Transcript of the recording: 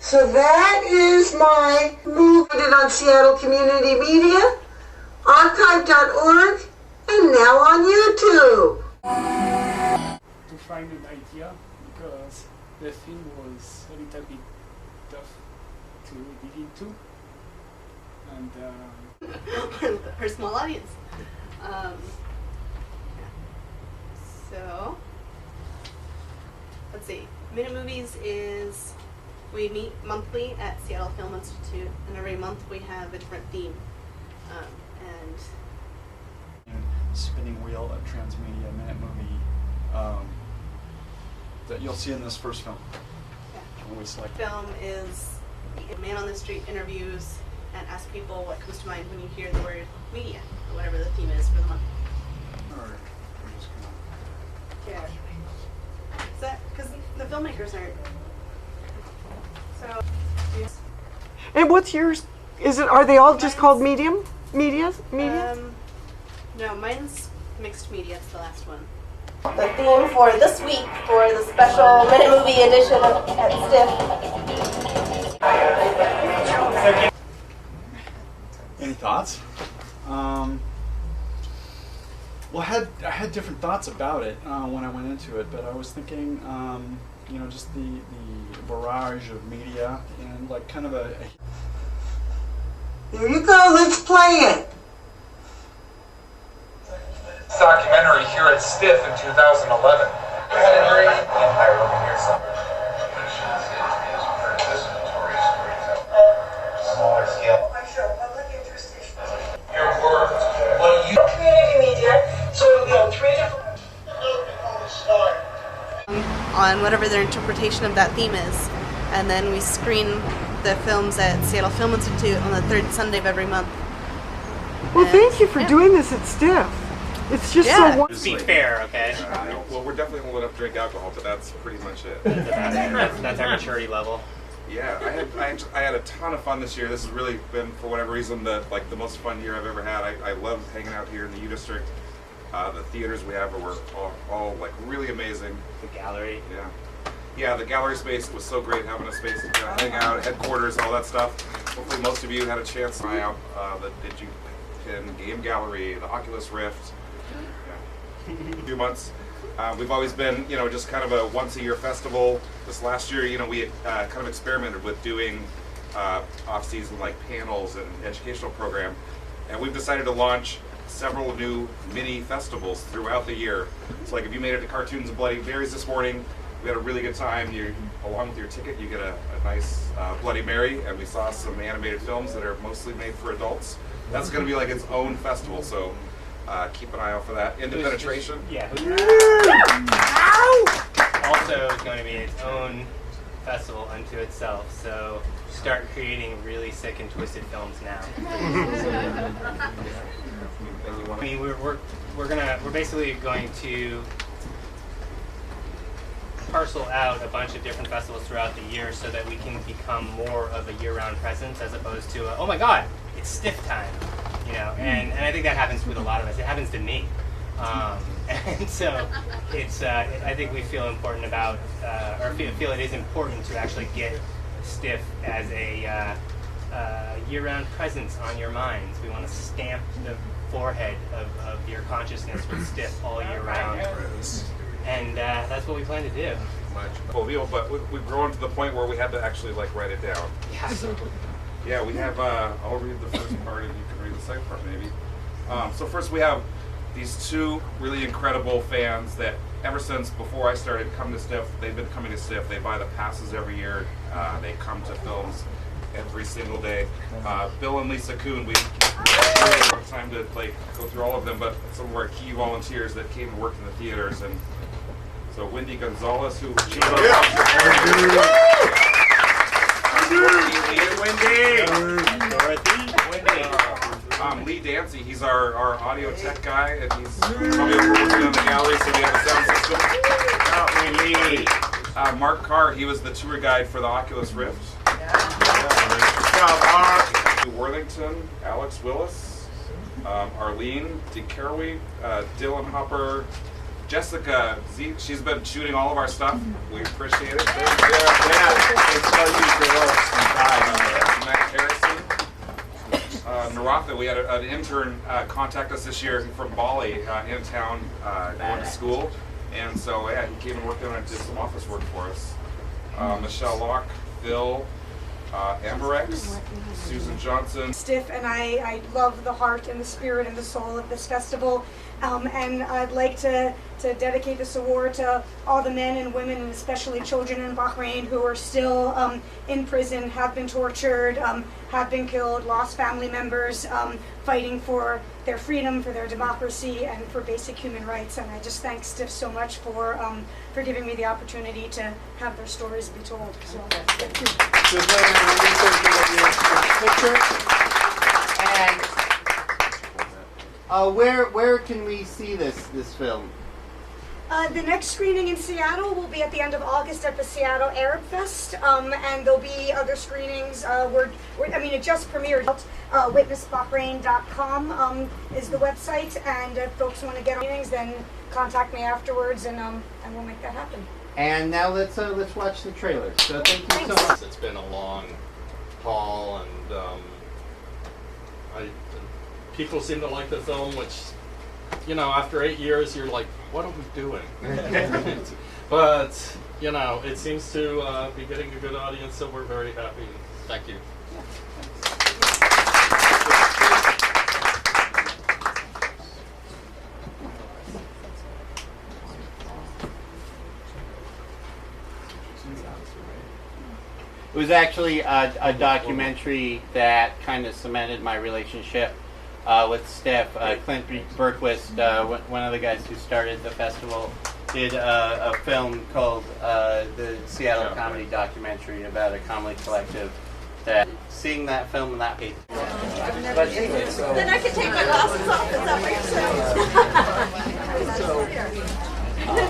So that is my movie on Seattle Community Media, archive.org, and now on YouTube. To find an idea, because the film was a little bit tough to dig into, and for a small audience. So let's see. Minute Movies is, we meet monthly at Seattle Film Institute, and every month we have a different theme. And spinning wheel of transmedia minute movie that you'll see in this first film. yeah. When we select Film is a man on the street interviews and asks people what comes to mind when you hear the word media, or whatever the theme is for the month. or we're just gonna Is that because the filmmakers aren't? So. And what's yours? Are they all just called media? No, mine's mixed media. It's the last one. The theme for this week for the special Minute Movie edition at STIFF. Any thoughts? Well, I had different thoughts about it when I went into it, but I was thinking, just the barrage of media and like kind of a Here you go, let's play it. Documentary here at STIFF in 2011. Empire over here somewhere. Smaller scale. I show public interest issues. Your work. What you Community media, so it'll be on 3 different. On whatever their interpretation of that theme is, and then we screen the films at Seattle Film Institute on the third Sunday of every month. Well, And- thank you for yeah. doing this at STIFF. It's just Yeah. so wonderful. Just be fair, okay? Well, we're definitely old enough to drink alcohol, but that's pretty much it. That's our maturity level. Yeah, I had a ton of fun this year. This has really been, for whatever reason, the most fun year I've ever had. I love hanging out here in the U District. The theaters we have were all like really amazing. The gallery. Yeah, the gallery space was so great, having a space to kind of hang out, headquarters, all that stuff. Hopefully most of you had a chance to try out the DigiPen Game Gallery, the Oculus Rift. Yeah. A few months. We've always been, just kind of a once-a-year festival. This last year, we kind of experimented with doing off-season like panels and educational program, and we've decided to launch several new mini festivals throughout the year. So, like, if you made it to Cartoons and Bloody Marys this morning, we had a really good time. Along with your ticket, you get a nice Bloody Mary, and we saw some animated films that are mostly made for adults. That's going to be like its own festival, so keep an eye out for that. Into Penetration. Also is going to be its own festival unto itself, so start creating really sick and twisted films now. I mean, we're basically going to parcel out a bunch of different festivals throughout the year so that we can become more of a year-round presence as opposed to oh my god, it's STIFF time, and I think that happens with a lot of us. It happens to me, and so it's I think we feel important about or feel it is important to actually get STIFF as a year-round presence on your minds. We want to stamp the forehead of your consciousness with STIFF all year round. And that's what we plan to do. Full deal, but we've grown to the point where we had to actually write it down. Yeah. Yeah, we have, I'll read the first part and you can read the second part maybe. So first we have these two really incredible fans that ever since before I started coming to STIFF, they've been coming to STIFF. They buy the passes every year. They come to films every single day. Bill and Lisa Kuhn, we don't have time to go through all of them, but some of our key volunteers that came and worked in the theaters. And so Wendy Gonzalez, who Lee Dancy, he's our audio tech guy, and he's probably working in the gallery, so we have a sound system. Mark Carr, he was the tour guide for the Oculus Rift. Worthington, Alex Willis, Arlene DeCarowe, Dylan Hopper, Jessica Z, she's been shooting all of our stuff. We appreciate it. Matt Harrison. Naratha, we had an intern contact us this year from Bali in town going to school. And so, yeah, he came and worked on it and did some office work for us. Michelle Locke, Phil, Amberex, Susan Johnson. Stiff, and I love the heart and the spirit and the soul of this festival. And I'd like to dedicate this award to all the men and women, and especially children in Bahrain who are still in prison, have been tortured, have been killed, lost family members, fighting for their freedom, for their democracy, and for basic human rights. And I just thank Stiff so much for giving me the opportunity to have their stories be told. So thank you. And where can we see this film? The next screening in Seattle will be at the end of August at the Seattle Arab Fest, and there'll be other screenings. It just premiered. WitnessBahrain.com is the website, and if folks want to get screenings, then contact me afterwards, and we'll make that happen. And now let's watch the trailer. So thank you so much. It's been a long haul, and people seem to like the film, which, after 8 years, you're like, what are we doing? But, it seems to be getting a good audience, so we're very happy. Thank you. It was actually a documentary that kind of cemented my relationship with Stiff. Clint Berquist, one of the guys who started the festival, did a film called the Seattle Comedy Documentary about a comedy collective. That seeing that film and that page. Then I can take my glasses off. Is that what you're saying?